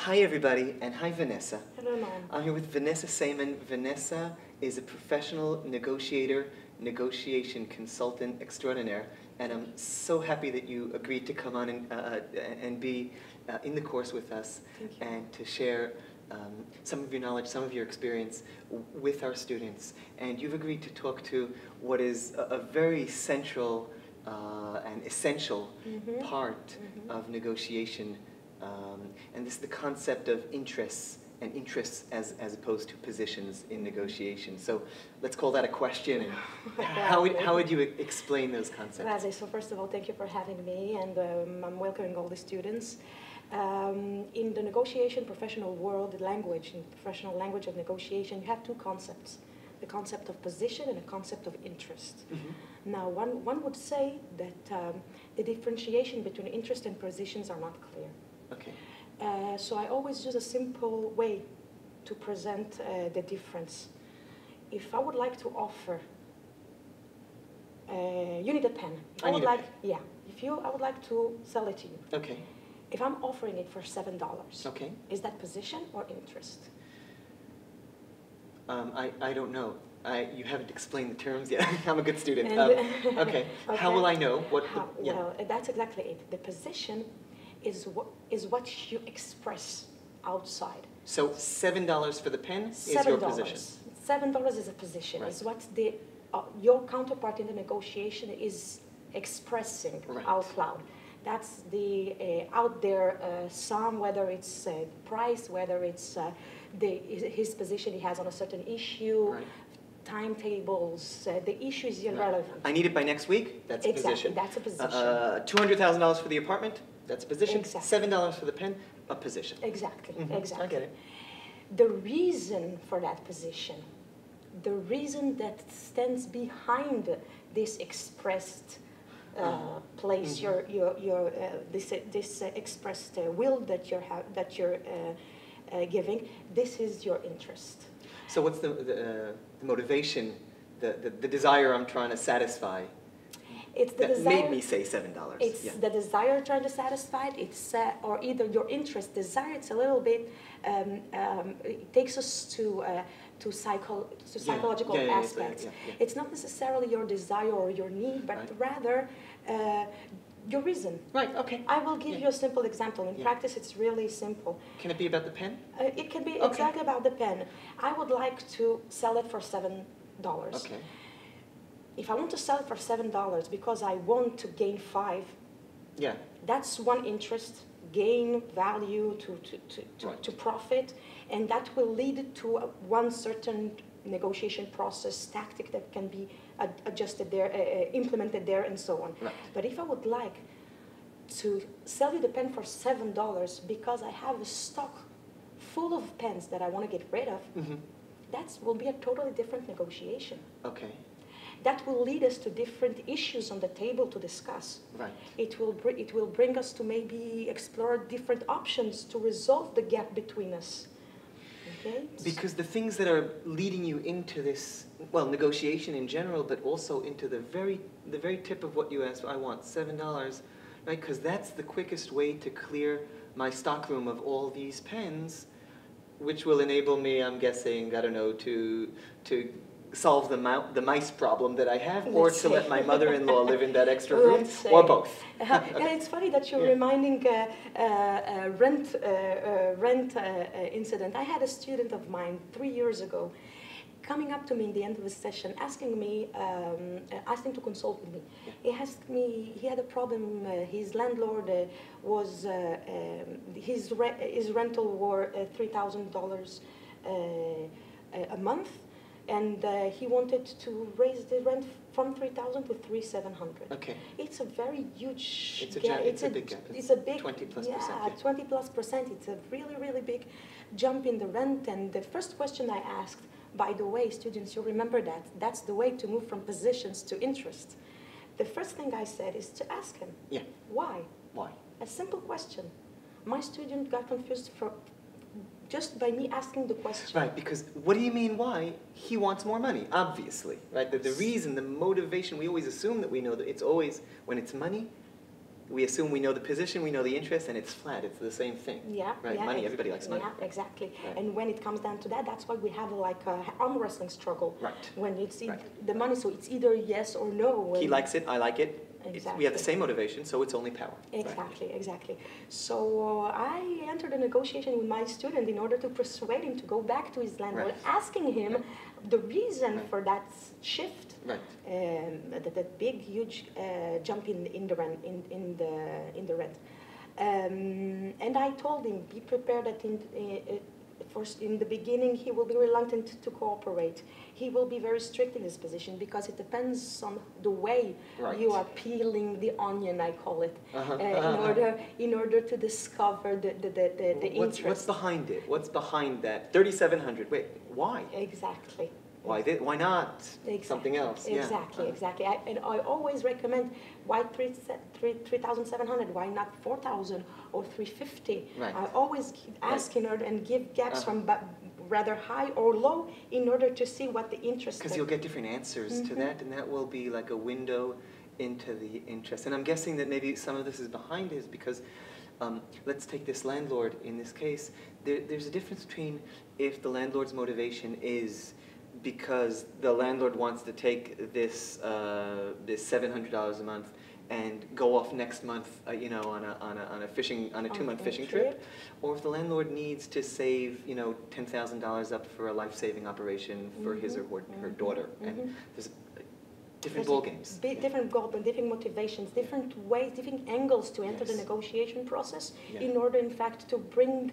Hi everybody, and hi Vanessa. Hello, Noam. I'm here with Vanessa Seyman. Vanessa is a professional negotiator, negotiation consultant extraordinaire, and I'm so happy that you agreed to come on and be in the course with us and to share some of your knowledge, some of your experience with our students. And you've agreed to talk to what is a very central and essential part of negotiation. And this is the concept of interests and interests as opposed to positions in negotiation. So let's call that a question. And how would you explain those concepts? So first of all, thank you for having me, and I'm welcoming all the students. In the negotiation professional world, language, in professional language of negotiation, you have two concepts: the concept of position and the concept of interest. Now, one would say that the differentiation between interest and positions are not clear. Okay. So I always use a simple way to present the difference. If I would like to offer, you need a pen. I would like, yeah. I would like to sell it to you. Okay. If I'm offering it for $7, okay, is that position or interest? I don't know. You haven't explained the terms yet. I'm a good student. Okay. Okay. How will I know what? Well, that's exactly it. The position is what you express outside. So $7 for the pen is your position. $7 is a position. Right. Is what your counterpart in the negotiation is expressing out loud. That's the out there sum, whether it's price, whether it's his position he has on a certain issue, timetables. The issue is irrelevant. I need it by next week. That's a position. That's a position. $200,000 for the apartment. That's a position. Exactly. $7 for the pen. A position. Exactly. Exactly. I get it. The reason for that position, the reason that stands behind this expressed place, this expressed will that you're giving, this is your interest. So what's the motivation, the desire I'm trying to satisfy? It's the that desire, made me say $7. It's the desire trying to satisfy it. It's or either your interest, desire. It's a little bit. It takes us to psychological aspects. It's not necessarily your desire or your need, but rather your reason. Right. Okay. I will give you a simple example. In practice, it's really simple. Can it be about the pen? It can be exactly about the pen. I would like to sell it for $7. Okay. If I want to sell it for $7 because I want to gain $5, that's one interest, gain value to profit, and that will lead to one certain negotiation process, tactic that can be adjusted there, implemented there, and so on. Right. But if I would like to sell you the pen for $7 because I have a stock full of pens that I want to get rid of, that will be a totally different negotiation. Okay. That will lead us to different issues on the table to discuss. Right. It will bring us to maybe explore different options to resolve the gap between us. Okay? Because the things that are leading you into this, well, negotiation in general, but also into the very tip of what you asked, I want $7, right? Because that's the quickest way to clear my stockroom of all these pens, which will enable me, I'm guessing, I don't know, to solve the mice problem that I have, or to let my mother-in-law live in that extra room, or both. It's funny that you're reminding rent incident. I had a student of mine 3 years ago coming up to me in the end of the session, asking to consult with me. He asked me, he had a problem. His landlord was his rental were $3,000 a month. And he wanted to raise the rent from $3,000 to $3,700. Okay. It's a very huge gap. It's a big gap. It's a big 20+%. Yeah, 20+%. It's a really, really big jump in the rent. And the first question I asked, by the way, students, you remember that. That's the way to move from positions to interest. The first thing I said is to ask him. Yeah. Why? Why? A simple question. My student got confused just by me asking the question. Right, because what do you mean why? He wants more money, obviously. Right? The reason, the motivation, we always assume that we know that it's always, when it's money, we assume we know the position, we know the interest, and it's flat. It's the same thing. Yeah. Right. Yeah, Money. Everybody likes money. Yeah, exactly. Right. And when it comes down to that, that's why we have like a arm wrestling struggle. Right. When it's Right. the money, so it's either yes or no. He likes it. I like it. Exactly. We have the same motivation, so it's only power. Exactly, right. Exactly. So I entered a negotiation with my student in order to persuade him to go back to his landlord, Right. asking him the reason Right. for that shift, Right. that big, huge jump in the rent. In the rent. And I told him, be prepared that first in the beginning he will be reluctant to cooperate. He will be very strict in his position because it depends on the way Right. you are peeling the onion, I call it, Uh-huh. In order to discover the interest. What's behind it? What's behind that? 3,700. Wait, why? Exactly. Why not something else? Exactly, Yeah. exactly. And I always recommend why 3,700? Why not 4,000 or 350? Right. I always ask in order and give gaps Uh-huh. from rather high or low in order to see what the interest is. Because you'll get different answers to that, and that will be like a window into the interest. And I'm guessing that maybe some of this is behind is because, let's take this landlord in this case. There's a difference between if the landlord's motivation is because the landlord wants to take this $700 a month and go off next month, on a 2-month fishing trip, or if the landlord needs to save $10,000 up for a life-saving operation for his or her daughter, and there's different ball games. Different goals, different motivations, different ways, different angles to enter the negotiation process in order, in fact, to bring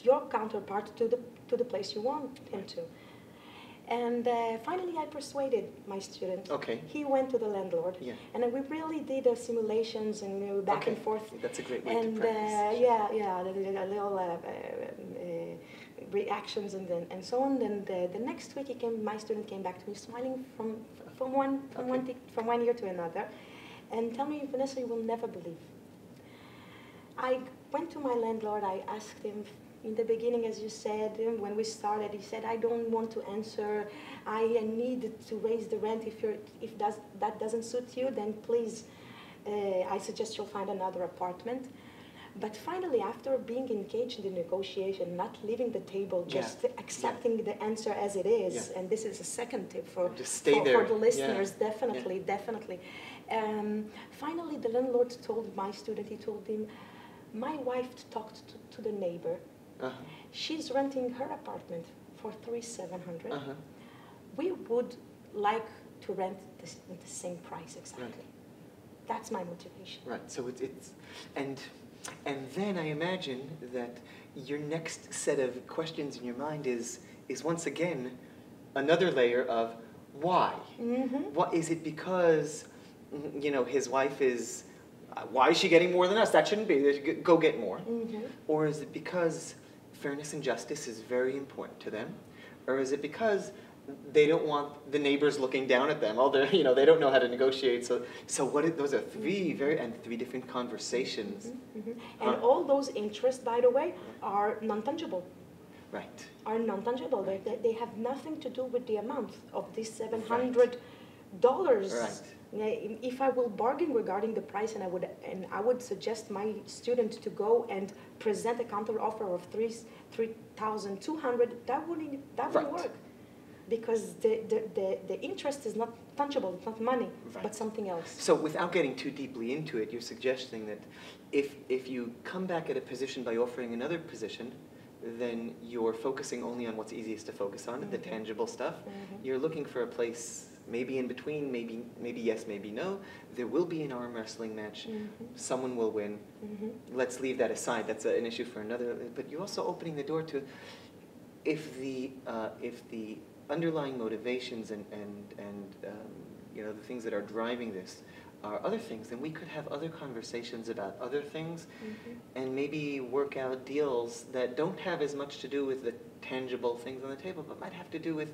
your counterpart to the place you want him to. And finally, I persuaded my student. Okay. He went to the landlord, and we really did simulations and back and forth. That's a great way to practice. A little reactions and so on. Then the next week, my student came back to me smiling from one year to another, and tell me, Vanessa, you will never believe. I went to my landlord. I asked him. In the beginning, as you said, when we started, he said, I don't want to answer. I need to raise the rent. If that doesn't suit you, then please, I suggest you'll find another apartment. But finally, after being engaged in the negotiation, not leaving the table, just accepting the answer as it is, and this is a second tip for the listeners, definitely. Finally, the landlord told my student, he told him, my wife talked to the neighbor. She's renting her apartment for $3,700. We would like to rent this at the same price exactly. Right. That's my motivation. Right. So it's and then I imagine that your next set of questions in your mind is once again another layer of why. What is it? Because his wife is. Why is she getting more than us? That shouldn't be. Go get more. Or is it because fairness and justice is very important to them? Or is it because they don't want the neighbors looking down at them? They don't know how to negotiate. So those are three different conversations. And all those interests, by the way, are non-tangible. Right. Are non-tangible. They have nothing to do with the amount of these $700. Right. If I will bargain regarding the price, and I would suggest my student to go and present a counter offer of $3,200, that wouldn't work, because the interest is not tangible, it's not money, but something else. So without getting too deeply into it, you're suggesting that if you come back at a position by offering another position, then you're focusing only on what's easiest to focus on, the tangible stuff. You're looking for a place maybe in between, maybe yes, maybe no. There will be an arm wrestling match. Someone will win. Let's leave that aside. That's an issue for another. But you're also opening the door to if the underlying motivations and the things that are driving this are other things, then we could have other conversations about other things, and maybe work out deals that don't have as much to do with the tangible things on the table, but might have to do with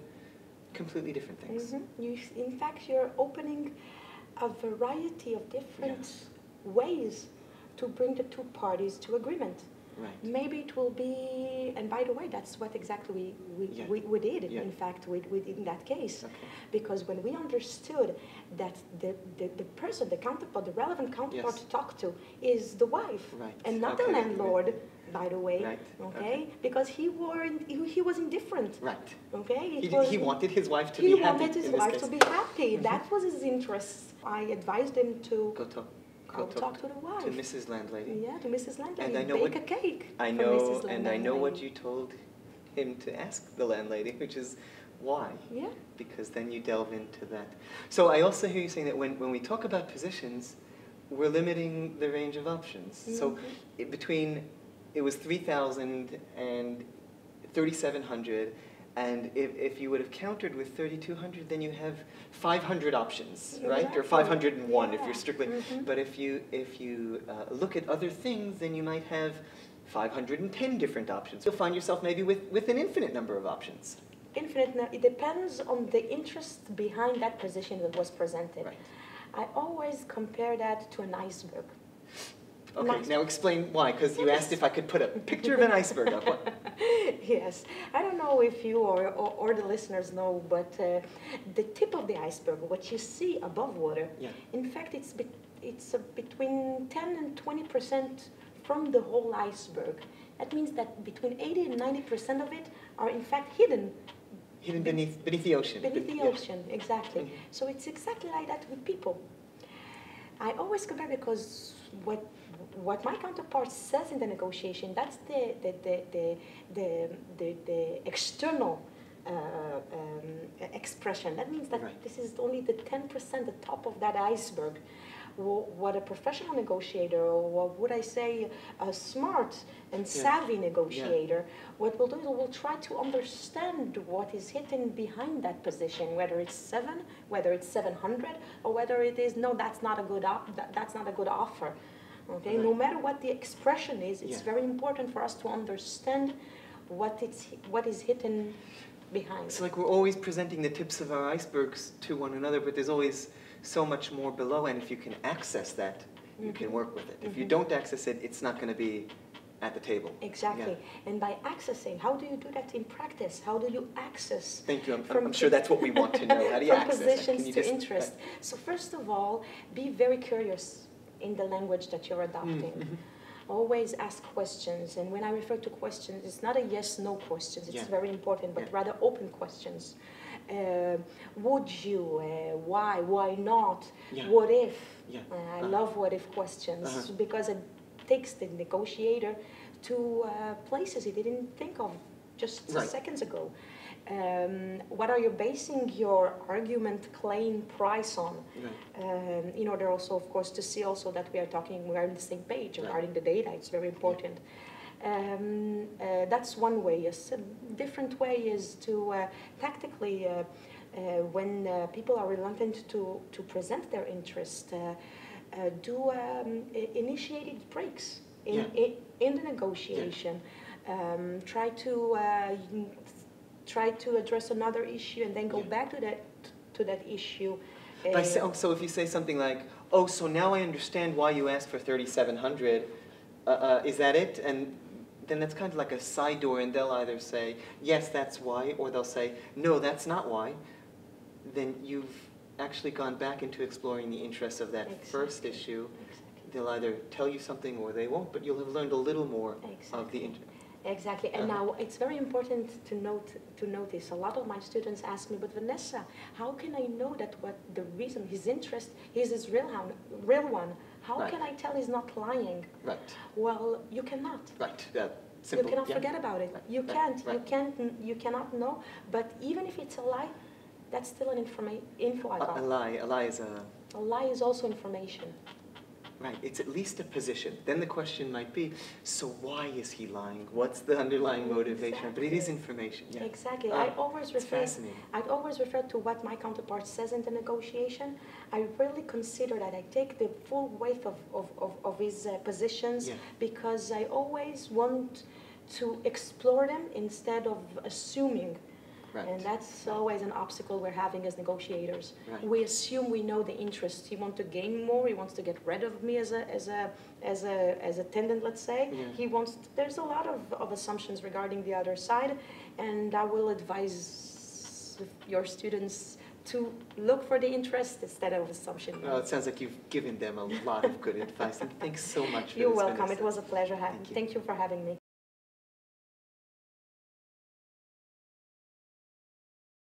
completely different things. In fact, you're opening a variety of different ways to bring the two parties to agreement. Right. maybe it will be, and by the way, that's what exactly we did, in fact, we did in that case. Okay. Because when we understood that the person, the counterpart, the relevant counterpart to talk to is the wife, and not the landlord, by the way, okay? Because he was indifferent. Right. Okay? He wanted his wife to be happy. He wanted his wife to be happy. That was his interest. I advised him to go talk to the wife. To Mrs. Landlady. Yeah, to Mrs. Landlady. And I know bake a cake. I know, and I know what you told him to ask the landlady, which is why. Yeah. Because then you delve into that. So I also hear you saying that when we talk about positions, we're limiting the range of options. Mm-hmm. So it was 3,000 and 3,700. And if you would have countered with 3,200, then you have 500 options, right? Or 501 if you're strictly. Mm-hmm. But if you look at other things, then you might have 510 different options. You'll find yourself maybe with an infinite number of options. Infinite. It depends on the interest behind that position that was presented. Right. I always compare that to an iceberg. Okay, now explain why, because you asked if I could put a picture of an iceberg up. Yes, I don't know if you or the listeners know, but the tip of the iceberg, what you see above water, in fact, it's between 10 and 20% from the whole iceberg. That means that between 80 and 90% of it are in fact hidden. Hidden beneath the ocean. Beneath the ocean, exactly. Mm-hmm. So it's exactly like that with people. I always compare because what my counterpart says in the negotiation, that's the external expression. That means that this is only the 10%, the top of that iceberg. What a professional negotiator, or what would I say, a smart and savvy negotiator, what we'll do is we'll try to understand what is hidden behind that position, whether it's 7, whether it's 700, or whether it is, no, that's not a good offer. Okay, no matter what the expression is, it's very important for us to understand what is hidden behind. It's like we're always presenting the tips of our icebergs to one another, but there's always so much more below, and if you can access that, you can work with it. If you don't access it, it's not going to be at the table. Exactly. And by accessing, how do you do that in practice? How do you access? Thank you. I'm sure that's what we want to know. How do you access positions to interest? So first of all, be very curious in the language that you're adopting. Always ask questions, and when I refer to questions, it's not a yes/no questions. It's very important, but rather open questions. Would you? Why not? What if? I love what if questions because it takes the negotiator to places he didn't think of just seconds ago. What are you basing your argument, claim, price on? In order also, of course, to see also that we are on the same page regarding the data. It's very important. That's one way. A different way is to tactically, when people are reluctant to present their interest, do initiated breaks in the negotiation. Try to address another issue and then go back to that issue. So if you say something like, "Oh, so now I understand why you asked for 3,700. Is that it?" And then that's kind of like a side door, and they'll either say, "Yes, that's why," or they'll say, "No, that's not why." Then you've actually gone back into exploring the interests of that first issue. They'll either tell you something or they won't, but you'll have learned a little more of the interest. Exactly, and now it's very important to notice. A lot of my students ask me, "But Vanessa, how can I know that what the reason, his interest, is his real one? How can I tell he's not lying?" Right. Well, you cannot. Right. Simple. You cannot forget about it. You can't. You cannot know. But even if it's a lie, that's still an info I got. A lie is a. A lie is also information. Right, it's at least a position. Then the question might be, so why is he lying? What's the underlying motivation? But it is information. Exactly. I always refer to what my counterpart says in the negotiation. I really consider that I take the full weight of his positions because I always want to explore them instead of assuming Right. And that's always an obstacle we're having as negotiators. Right. We assume we know the interest. He wants to gain more. He wants to get rid of me as a tenant, let's say. Yeah. He wants. There's a lot of assumptions regarding the other side, and I will advise your students to look for the interest instead of assumption. Well, it sounds like you've given them a lot of good advice, and thanks so much for You're this, welcome. Vanessa. It was a pleasure having. Thank you. Thank you for having me.